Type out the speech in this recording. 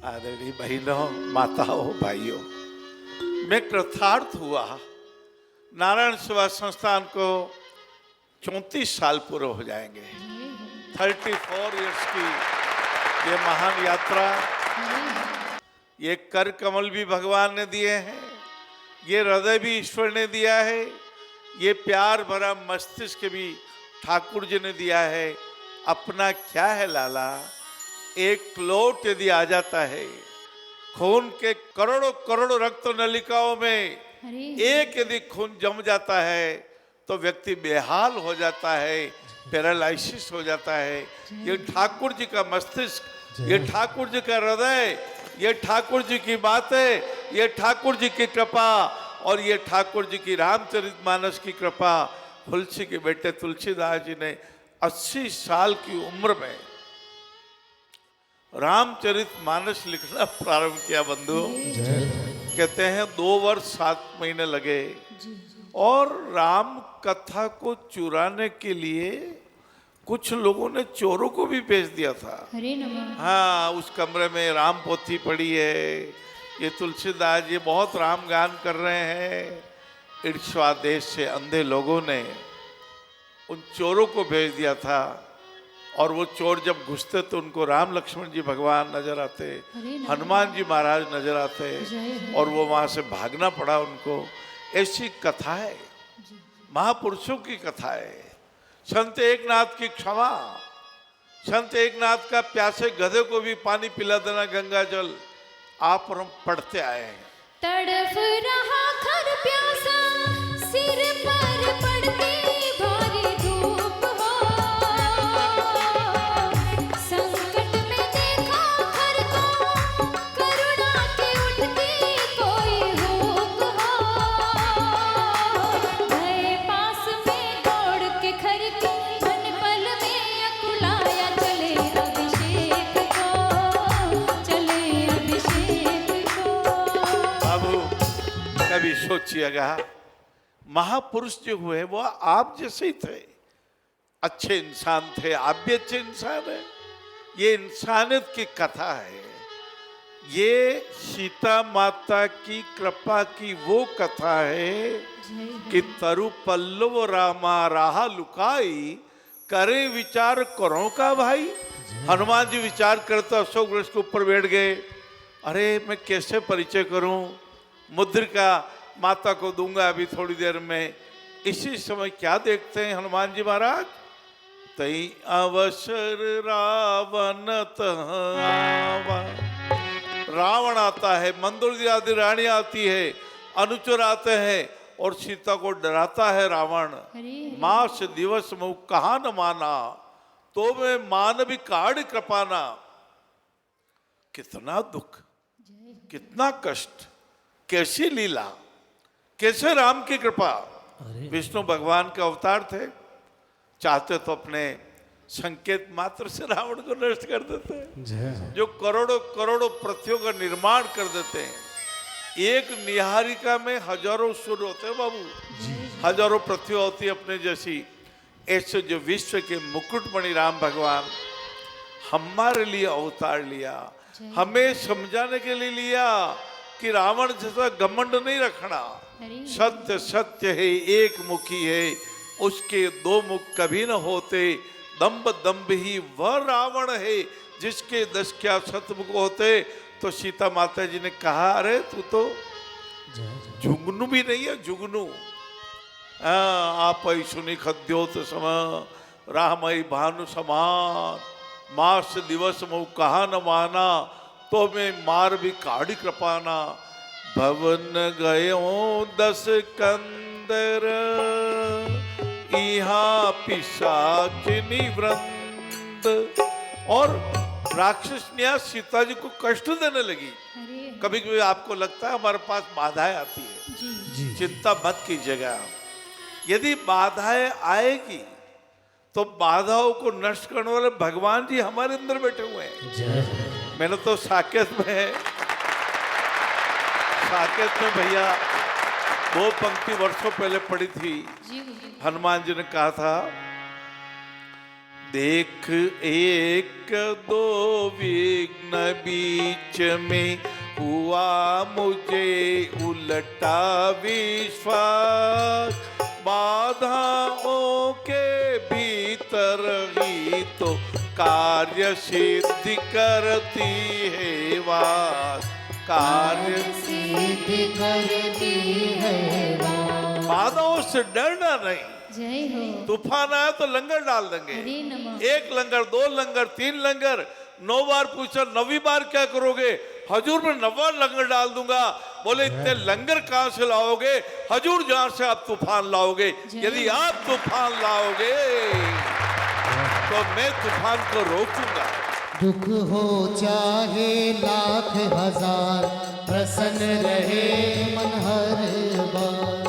आदरणीय बहनों, माताओं, भाइयों, मैं कृतार्थ हुआ। नारायण सेवा संस्थान को 34 साल पूरे हो जाएंगे। 34 इयर्स की ये महान यात्रा, ये कर कमल भी भगवान ने दिए हैं, ये हृदय भी ईश्वर ने दिया है, ये प्यार भरा मस्तिष्क भी ठाकुर जी ने दिया है। अपना क्या है लाला, एक लोट यदि आ जाता है, खून के करोड़ों करोड़ों रक्त नलिकाओं में एक यदि खून जम जाता है तो व्यक्ति बेहाल हो जाता है, पैरालाइसिस हो जाता है। ये ठाकुर जी का मस्तिष्क, ये ठाकुर जी का हृदय, ये ठाकुर जी की बातें, ये ठाकुर जी की कृपा और ये ठाकुर जी की रामचरितमानस की कृपा। तुलसी के बेटे तुलसीदास जी ने 80 साल की उम्र में रामचरितमानस लिखना प्रारंभ किया। बंधु कहते हैं 2 वर्ष 7 महीने लगे और राम कथा को चुराने के लिए कुछ लोगों ने चोरों को भी भेज दिया था। हाँ, उस कमरे में राम पोथी पड़ी है, ये तुलसीदास जी बहुत राम गान कर रहे हैं। ईर्ष्या देश से अंधे लोगों ने उन चोरों को भेज दिया था और वो चोर जब घुसते तो उनको राम लक्ष्मण जी भगवान नजर आते, हनुमान जी महाराज नजर आते और वो वहां से भागना पड़ा उनको। ऐसी कथा है, महापुरुषों की कथा है। संत एकनाथ की क्षमा, संत एकनाथ का प्यासे गधे को भी पानी पिला देना गंगा जल, आप और हम पढ़ते आए हैं। तड़फ रहा खर प्यासा, सिर पर पड़ती भारी धूप हो, संकट में देखा खर को, करुणा की उठती कोई हुक हो, गए पास में दौड़ के खर के, मन पल में अकुलाया, चले अभिषेक को, चले अभिषेक को। बाबू कभी सोचिएगा, महापुरुष जो हुए वो आप जैसे ही थे, अच्छे इंसान थे, आप भी अच्छे इंसान हैं। ये इंसानियत की कथा है, ये सीता माता की कृपा की वो कथा है कि तरु पल्लव रामा राहा लुकाई, करे विचार करो का भाई। हनुमान जी विचार करते अशोक वृक्ष के ऊपर बैठ गए, अरे मैं कैसे परिचय करूं, मुद्रिका माता को दूंगा अभी थोड़ी देर में। इसी समय क्या देखते हैं हनुमान जी महाराज, तई अवसर रावण तहावा। रावण आता है, मंदोदरी आदि रानी आती है, अनुचर आते हैं और सीता को डराता है रावण। मास दिवस मुँह कहा न माना, तो मैं मान भी काढ़ कृपाना। कितना दुख, कितना कष्ट, कैसी लीला, कैसे राम की कृपा। विष्णु भगवान के अवतार थे, चाहते तो अपने संकेत मात्र से रावण को नष्ट कर देते हैं, जो करोड़ों करोड़ों पृथ्वियों का निर्माण कर देते हैं। एक निहारिका में हजारों सूर्य होते हैं बाबू, हजारों पृथ्वी होती है अपने जैसी। ऐसे जो विश्व के मुकुटमणि राम भगवान हमारे लिए अवतार लिया, हमें समझाने के लिए लिया कि रावण जैसा घमंड नहीं रखना। सत्य सत्य है, एक मुखी है, उसके 2 मुख कभी न होते। दंभ दंभ ही वह रावण है, जिसके 10 क्या सतमुख होते। तो सीता माता जी ने कहा, अरे तू तो जुगनू भी नहीं है, जुगनू। आप सुनी खद्योत सम रामई भानु समान, मास दिवस मुँह कहा न माना, तो मैं मार भी काढ़ी कृपाना। भवन गयो 10 कंदर, इहा पिशाचिनी वृंद। और राक्षसनिया सीता जी को कष्ट देने लगी। कभी कभी आपको लगता है हमारे पास बाधाएं आती है, चिंता मत कीजिएगा। यदि बाधाएं आएगी तो बाधाओं को नष्ट करने वाले भगवान जी हमारे अंदर बैठे हुए हैं। मैंने तो साकेत में भैया 2 पंक्ति वर्षों पहले पढ़ी थी। हनुमान जी ने कहा था, देख एक दो विघ्न बीच में हुआ मुझे उल्टा विश्वास, बाधाओं के भीतर ही तो कार्य सिद्धि करती है वास, कार्य सिद्धि करती है वास। बाधाओं से डरना नहीं। जय हो। तूफान आया तो लंगर डाल देंगे, हरे नमः। एक लंगर, दो लंगर, तीन लंगर। 9 बार पूछा 9वीं बार क्या करोगे? हजूर मैं 9वां लंगर डाल दूंगा। बोले इतने लंगर कहां से लाओगे? हजूर जहां से आप तूफान लाओगे। यदि आप तूफान लाओगे तो मैं तूफान को रोकूंगा। दुख हो चाहे लाख हजार, प्रसन्न रहे मन हर बार।